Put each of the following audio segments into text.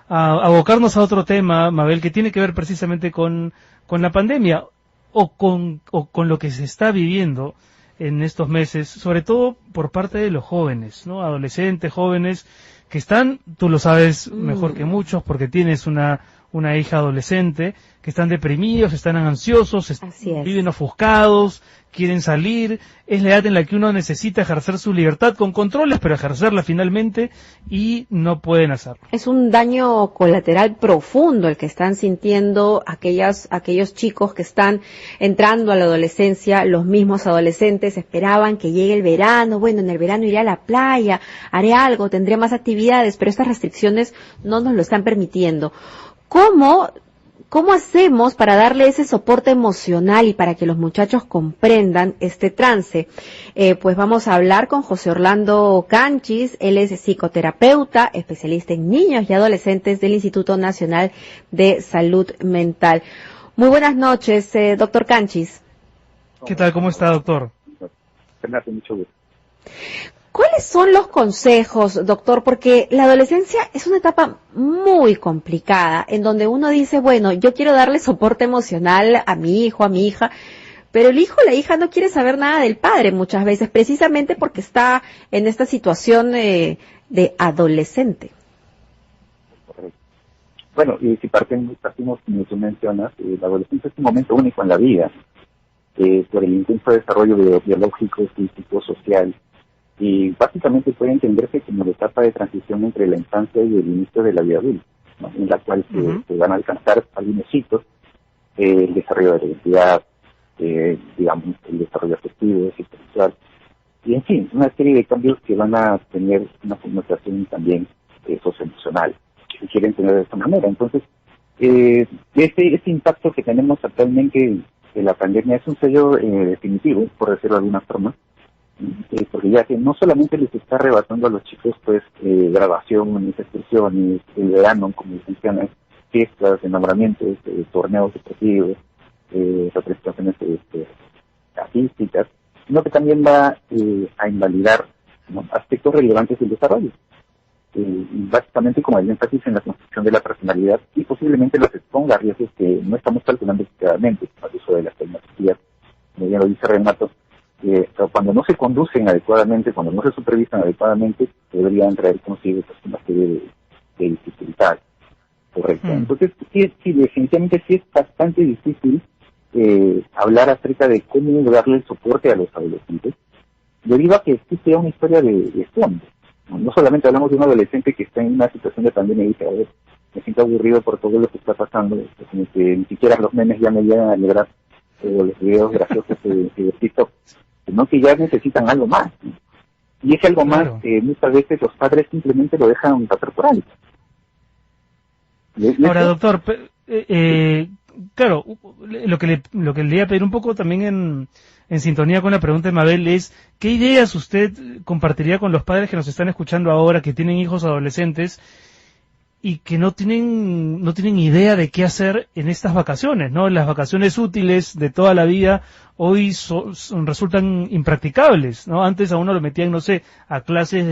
abocarnos a otro tema, Mabel, que tiene que ver precisamente con la pandemia o con lo que se está viviendo en estos meses, sobre todo por parte de los jóvenes, ¿no? Adolescentes, jóvenes, que están, tú lo sabes mejor que muchos, porque tienes una hija adolescente, que están deprimidos, están ansiosos, viven ofuscados, quieren salir, es la edad en la que uno necesita ejercer su libertad con controles, pero ejercerla finalmente, y no pueden hacerlo. Es un daño colateral profundo el que están sintiendo aquellos chicos que están entrando a la adolescencia. Los mismos adolescentes esperaban que llegue el verano, bueno, en el verano iré a la playa, haré algo, tendré más actividades, pero estas restricciones no nos lo están permitiendo. ¿Cómo hacemos para darle ese soporte emocional y para que los muchachos comprendan este trance? Pues vamos a hablar con José Orlando Canchis. Él es psicoterapeuta, especialista en niños y adolescentes del Instituto Nacional de Salud Mental. Muy buenas noches, doctor Canchis. ¿Qué tal? ¿Cómo está, doctor? Mucho gusto. ¿Cuáles son los consejos, doctor? Porque la adolescencia es una etapa muy complicada, en donde uno dice, bueno, yo quiero darle soporte emocional a mi hijo, a mi hija, pero el hijo o la hija no quiere saber nada del padre muchas veces, precisamente porque está en esta situación de adolescente. Correcto. Bueno, y si partimos como tú mencionas, la adolescencia es un momento único en la vida, por el intenso desarrollo biológico, físico, social, y básicamente puede entenderse como la etapa de transición entre la infancia y el inicio de la vida adulta, ¿no? En la cual se van a alcanzar algunos hitos, el desarrollo de la identidad, digamos, el desarrollo afectivo, sexual, y en fin, una serie de cambios que van a tener una connotación también socioemocional, que se quieren tener de esta manera. Entonces, este impacto que tenemos actualmente de la pandemia es un sello definitivo, por decirlo de alguna forma, porque ya que no solamente les está arrebatando a los chicos pues grabaciones, excursiones, el verano, como mencionas, fiestas, enamoramientos, torneos deportivos, representaciones artísticas, sino que también va a invalidar, ¿no?, aspectos relevantes del desarrollo, básicamente como el énfasis en la construcción de la personalidad, y posiblemente los exponga a riesgos que no estamos calculando claramente, como el uso de las tecnologías, como bien lo dice Renato. Cuando no se conducen adecuadamente, cuando no se supervisan adecuadamente, deberían traer consigo pues, una serie de dificultades. Correcto. Entonces, sí, definitivamente sí es bastante difícil hablar acerca de cómo darle el soporte a los adolescentes, debido a que existe una historia de fondo. No solamente hablamos de un adolescente que está en una situación de pandemia y dice, a ver, me siento aburrido por todo lo que está pasando, como que ni siquiera los memes ya me llegan a alegrar, los videos graciosos de TikTok, sino que ya necesitan algo más, ¿no? Y ese algo más muchas veces los padres simplemente lo dejan pasar por alto. Ahora, doctor, claro, lo que le iba a pedir un poco también en sintonía con la pregunta de Mabel es, ¿qué ideas usted compartiría con los padres que nos están escuchando ahora, que tienen hijos adolescentes y que no tienen idea de qué hacer en estas vacaciones, ¿no? Las vacaciones útiles de toda la vida hoy resultan impracticables, ¿no? Antes a uno lo metían, no sé, a clases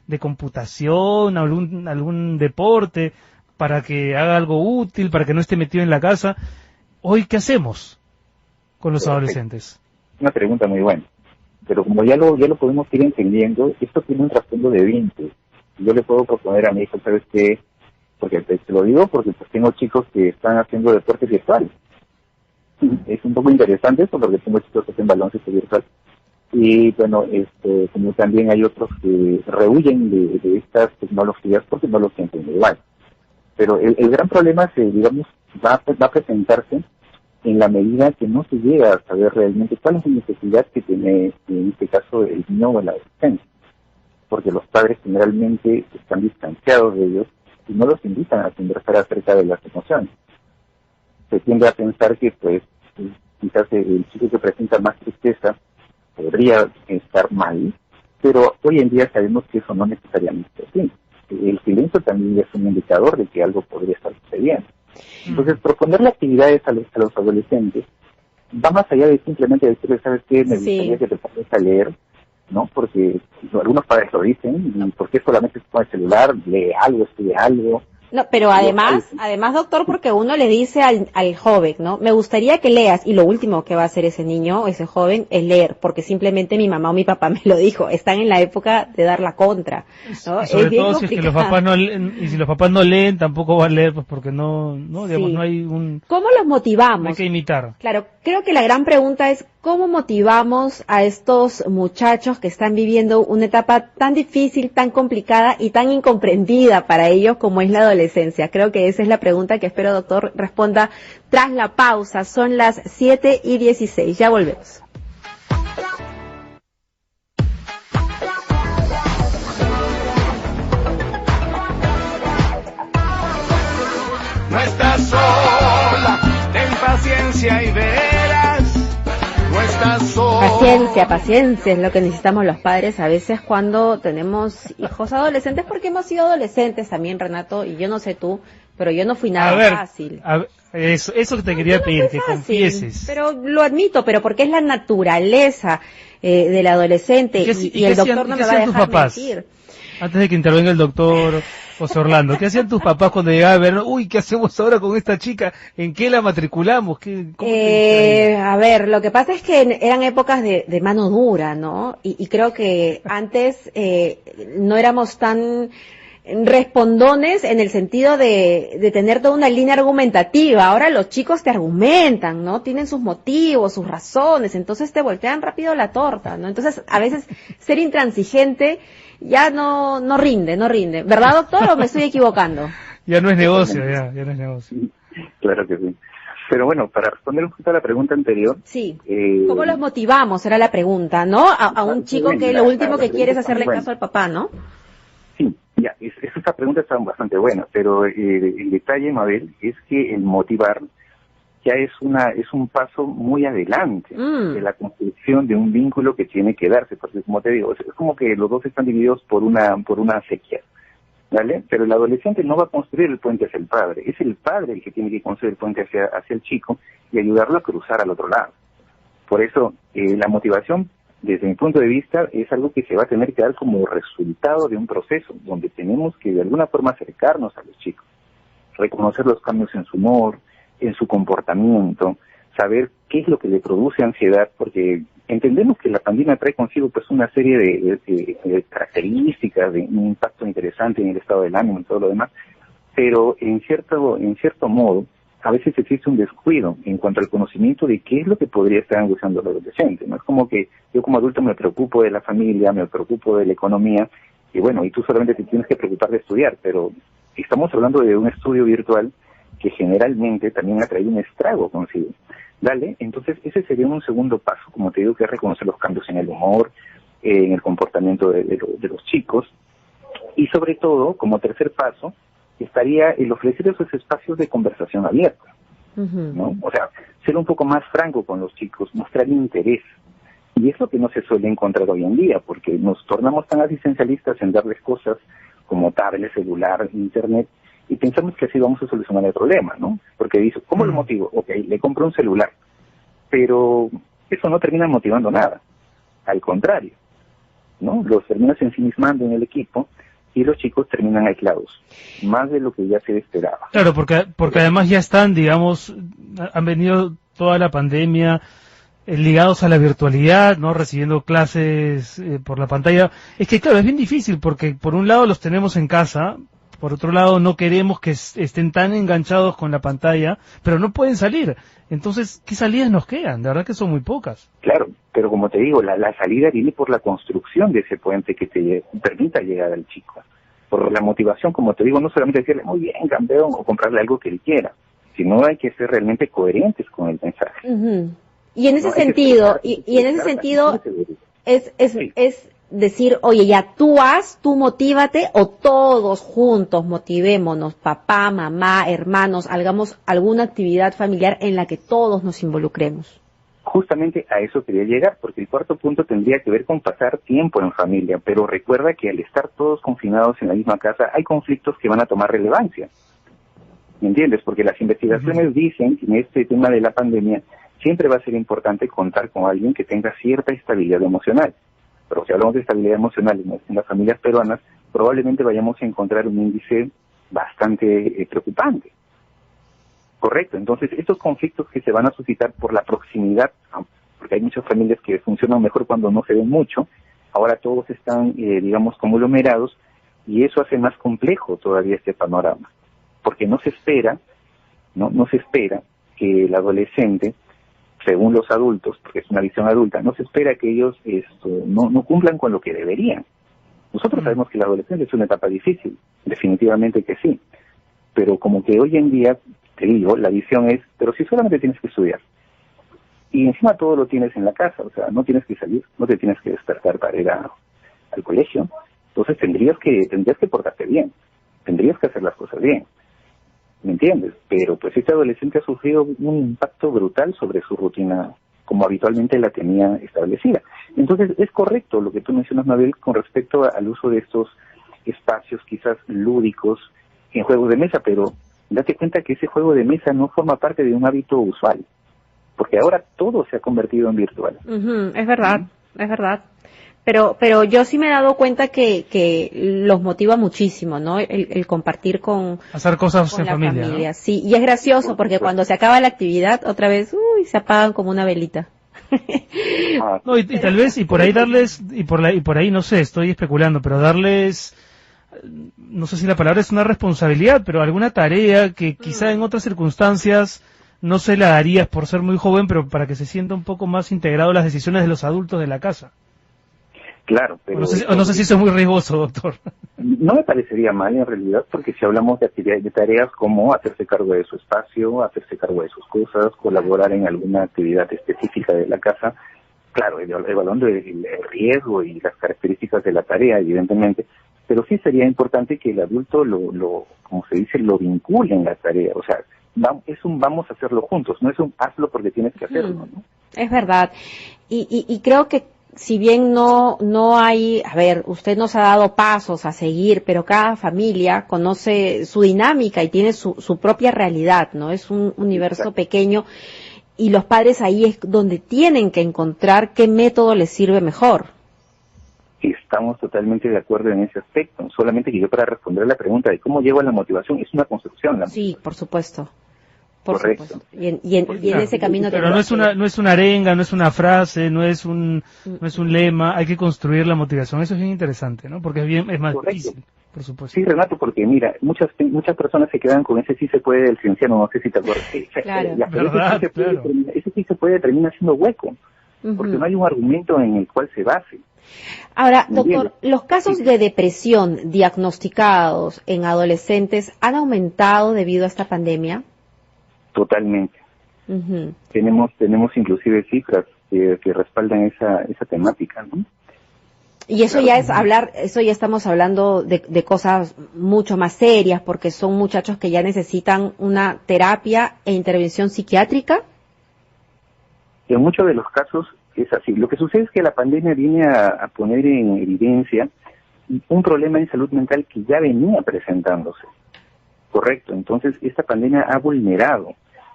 de computación, algún deporte, para que haga algo útil, para que no esté metido en la casa. Hoy, ¿qué hacemos con los adolescentes? Una pregunta muy buena, pero como ya lo podemos ir entendiendo, esto tiene un trasfondo de vínculo. Yo le puedo proponer a mi hijo, ¿sabes qué? Porque te lo digo porque pues tengo chicos que están haciendo deporte virtual. Es un poco interesante esto porque tengo chicos que hacen baloncesto virtual. Y bueno, como también hay otros que rehuyen de estas tecnologías porque no lo sienten igual. Pero el gran problema digamos, va a presentarse en la medida que no se llega a saber realmente cuál es la necesidad que tiene, en este caso, el niño o el adolescente. Porque los padres generalmente están distanciados de ellos y no los invitan a conversar acerca de las emociones. Se tiende a pensar que, pues, quizás el chico que presenta más tristeza podría estar mal, pero hoy en día sabemos que eso no necesariamente es así. El silencio también es un indicador de que algo podría estar sucediendo. Entonces, proponerle actividades a los adolescentes va más allá de simplemente decirles, ¿sabes qué? Me gustaría que te pongas a leer, ¿no? Porque algunos padres lo dicen, ¿y por qué solamente se pone el celular? Lee algo, estudia algo, No, pero además, doctor, porque uno le dice al joven, ¿no? Me gustaría que leas, y lo último que va a hacer ese niño, ese joven, es leer, porque simplemente mi mamá o mi papá me lo dijo. Están en la época de dar la contra, ¿no? Y sobre todo si es que los papás no leen, y si los papás no leen, tampoco va a leer, pues porque digamos, Sí. no hay un... ¿Cómo los motivamos? No hay que imitar. Claro, creo que la gran pregunta es cómo motivamos a estos muchachos que están viviendo una etapa tan difícil, tan complicada y tan incomprendida para ellos como es la adolescencia. Creo que esa es la pregunta que espero, doctor, responda tras la pausa. Son las 7:16. Ya volvemos. No estás sola, ten paciencia y verás. No estás sola. Paciencia es lo que necesitamos los padres a veces cuando tenemos hijos adolescentes, porque hemos sido adolescentes también, Renato, y yo no sé tú, pero yo no fui nada fácil. Eso que te quería pedir, que confieses. Pero lo admito, pero porque es la naturaleza del adolescente y el doctor no me va a dejar mentir. Antes de que intervenga el doctor José Orlando, ¿qué hacían tus papás cuando llegaban a ver, uy, qué hacemos ahora con esta chica? ¿En qué la matriculamos? A ver, lo que pasa es que eran épocas de mano dura, ¿no? Y creo que antes no éramos tan respondones en el sentido de tener toda una línea argumentativa. Ahora los chicos te argumentan, ¿no? Tienen sus motivos, sus razones, entonces te voltean rápido la torta, ¿no? Entonces, a veces ser intransigente ya no rinde. ¿Verdad, doctor, o me estoy equivocando? Ya no es negocio, ya no es negocio. Claro que sí. Pero bueno, para responder un poquito a la pregunta anterior... Sí, ¿cómo los motivamos? Era la pregunta, ¿no? A un chico que lo último que quiere es hacerle caso al papá, ¿no? Sí, ya, esa pregunta está bastante buena, pero el detalle, Mabel, es que el motivar ya es un paso muy adelante de la construcción de un vínculo que tiene que darse, porque como te digo, es como que los dos están divididos por una acequia, ¿vale? Pero el adolescente no va a construir el puente hacia el padre, es el padre el que tiene que construir el puente hacia el chico y ayudarlo a cruzar al otro lado. Por eso, la motivación, desde mi punto de vista, es algo que se va a tener que dar como resultado de un proceso, donde tenemos que de alguna forma acercarnos a los chicos, reconocer los cambios en su humor, en su comportamiento, saber qué es lo que le produce ansiedad, porque entendemos que la pandemia trae consigo pues una serie de características, de un impacto interesante en el estado del ánimo y todo lo demás, pero en cierto modo, a veces existe un descuido en cuanto al conocimiento de qué es lo que podría estar angustiando al adolescente, ¿no? Es como que yo como adulto me preocupo de la familia, me preocupo de la economía, y bueno, y tú solamente te tienes que preocupar de estudiar, pero estamos hablando de un estudio virtual que generalmente también ha traído un estrago consigo. Dale, entonces ese sería un segundo paso, como te digo, que es reconocer los cambios en el humor, en el comportamiento de los chicos, y sobre todo, como tercer paso, estaría el ofrecer esos espacios de conversación abierta, ¿no? O sea, ser un poco más franco con los chicos, mostrar interés, y es lo que no se suele encontrar hoy en día, porque nos tornamos tan asistencialistas en darles cosas como tablet, celular, internet, y pensamos que así vamos a solucionar el problema, ¿no? Porque dice, ¿cómo lo motivo? Ok, le compro un celular, pero eso no termina motivando nada, al contrario, ¿no? Los terminas ensimismando en el equipo y los chicos terminan aislados, más de lo que ya se esperaba. Claro, porque además ya están, digamos, han venido toda la pandemia ligados a la virtualidad, ¿no? Recibiendo clases por la pantalla. Es que claro, es bien difícil porque por un lado los tenemos en casa, por otro lado no queremos que estén tan enganchados con la pantalla, pero no pueden salir. Entonces, ¿qué salidas nos quedan? De verdad que son muy pocas. Claro, pero como te digo, la salida viene por la construcción de ese puente que te permita llegar al chico. Por la motivación, como te digo, no solamente decirle, muy bien, campeón, o comprarle algo que él quiera, sino hay que ser realmente coherentes con el mensaje. Y en ese sentido, es decir, oye, ya tú motívate, o todos juntos motivémonos, papá, mamá, hermanos, hagamos alguna actividad familiar en la que todos nos involucremos. Justamente a eso quería llegar, porque el cuarto punto tendría que ver con pasar tiempo en familia, pero recuerda que al estar todos confinados en la misma casa, hay conflictos que van a tomar relevancia. ¿Me entiendes? Porque las investigaciones dicen que en este tema de la pandemia siempre va a ser importante contar con alguien que tenga cierta estabilidad emocional. Pero si hablamos de estabilidad emocional en las familias peruanas, probablemente vayamos a encontrar un índice bastante preocupante. Correcto, entonces estos conflictos que se van a suscitar por la proximidad, porque hay muchas familias que funcionan mejor cuando no se ven mucho, ahora todos están, digamos, conglomerados, y eso hace más complejo todavía este panorama, porque no se espera que el adolescente, según los adultos, porque es una visión adulta, no se espera que ellos no cumplan con lo que deberían. Nosotros sabemos que la adolescencia es una etapa difícil, definitivamente que sí, pero como que hoy en día, te digo, la visión es, pero si solamente tienes que estudiar, y encima todo lo tienes en la casa, o sea, no tienes que salir, no te tienes que despertar para ir al colegio, entonces tendrías que portarte bien, tendrías que hacer las cosas bien, ¿me entiendes? Pero pues este adolescente ha sufrido un impacto brutal sobre su rutina, como habitualmente la tenía establecida. Entonces es correcto lo que tú mencionas, Mabel, con respecto al uso de estos espacios quizás lúdicos en juegos de mesa, pero date cuenta que ese juego de mesa no forma parte de un hábito usual, porque ahora todo se ha convertido en virtual. Es verdad, es verdad. Pero yo sí me he dado cuenta que los motiva muchísimo, ¿no? El compartir con hacer cosas en la familia, ¿no? Sí, y es gracioso porque cuando se acaba la actividad, otra vez, se apagan como una velita. No, y tal vez, y por ahí darles, y por ahí, no sé, estoy especulando, pero darles, no sé si la palabra es una responsabilidad, pero alguna tarea que quizá en otras circunstancias no se la darías por ser muy joven, pero para que se sienta un poco más integrado las decisiones de los adultos de la casa. Claro, pero... No sé si eso es muy riesgoso, doctor. No me parecería mal en realidad, porque si hablamos de actividades, de tareas como hacerse cargo de su espacio, hacerse cargo de sus cosas, colaborar en alguna actividad específica de la casa, claro, evaluando el riesgo y las características de la tarea, evidentemente, pero sí sería importante que el adulto como se dice, lo vincule en la tarea, o sea, vamos a hacerlo juntos, no es un hazlo porque tienes que hacerlo, ¿no? Es verdad, y creo que si bien no hay, a ver, usted nos ha dado pasos a seguir, pero cada familia conoce su dinámica y tiene su propia realidad, ¿no? Es un universo pequeño y los padres ahí es donde tienen que encontrar qué método les sirve mejor. Estamos totalmente de acuerdo en ese aspecto, solamente que yo para responder a la pregunta de cómo llego a la motivación, es una construcción. Sí, por supuesto. Correcto. Supuesto. Y en ese camino pero no es una arenga, no es una frase, no es un lema, hay que construir la motivación. Eso es bien interesante, ¿no? Porque es más difícil, por supuesto. Sí, Renato, porque mira, muchas personas se quedan con ese sí se puede del cienciano, no sé si te acuerdas. Claro. Ese sí se puede termina siendo hueco, porque no hay un argumento en el cual se base. Ahora, doctor, ¿los casos de depresión diagnosticados en adolescentes han aumentado debido a esta pandemia? Totalmente. Tenemos inclusive cifras que respaldan esa temática, ¿no? Y eso ya es eso ya estamos hablando de cosas mucho más serias, porque son muchachos que ya necesitan una terapia e intervención psiquiátrica. En muchos de los casos es así. Lo que sucede es que la pandemia viene a poner en evidencia un problema en salud mental que ya venía presentándose. Correcto, entonces esta pandemia ha vulnerado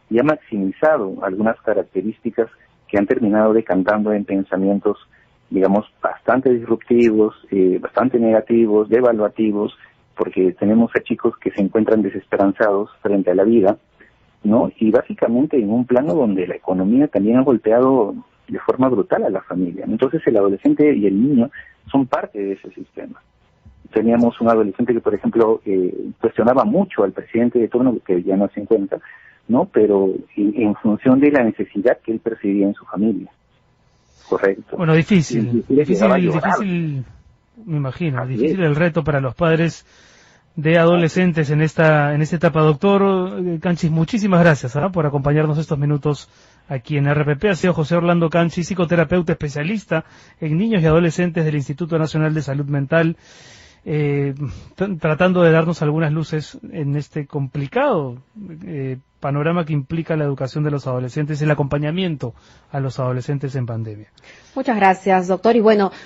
y ha maximizado algunas características que han terminado decantando en pensamientos, digamos, bastante disruptivos, bastante negativos, devaluativos, porque tenemos a chicos que se encuentran desesperanzados frente a la vida, ¿no? Y básicamente en un plano donde la economía también ha golpeado de forma brutal a la familia. Entonces el adolescente y el niño son parte de ese sistema. Teníamos un adolescente que, por ejemplo, cuestionaba mucho al presidente de turno, que ya no se encuentra, ¿no? Pero en función de la necesidad que él percibía en su familia. Correcto. Bueno, difícil, me imagino, así difícil es el reto para los padres de adolescentes en esta etapa. Doctor Canchis, muchísimas gracias por acompañarnos estos minutos aquí en RPP. Ha sido José Orlando Canchis, psicoterapeuta especialista en niños y adolescentes del Instituto Nacional de Salud Mental, tratando de darnos algunas luces en este complicado panorama que implica la educación de los adolescentes, el acompañamiento a los adolescentes en pandemia. Muchas gracias, doctor. Y bueno,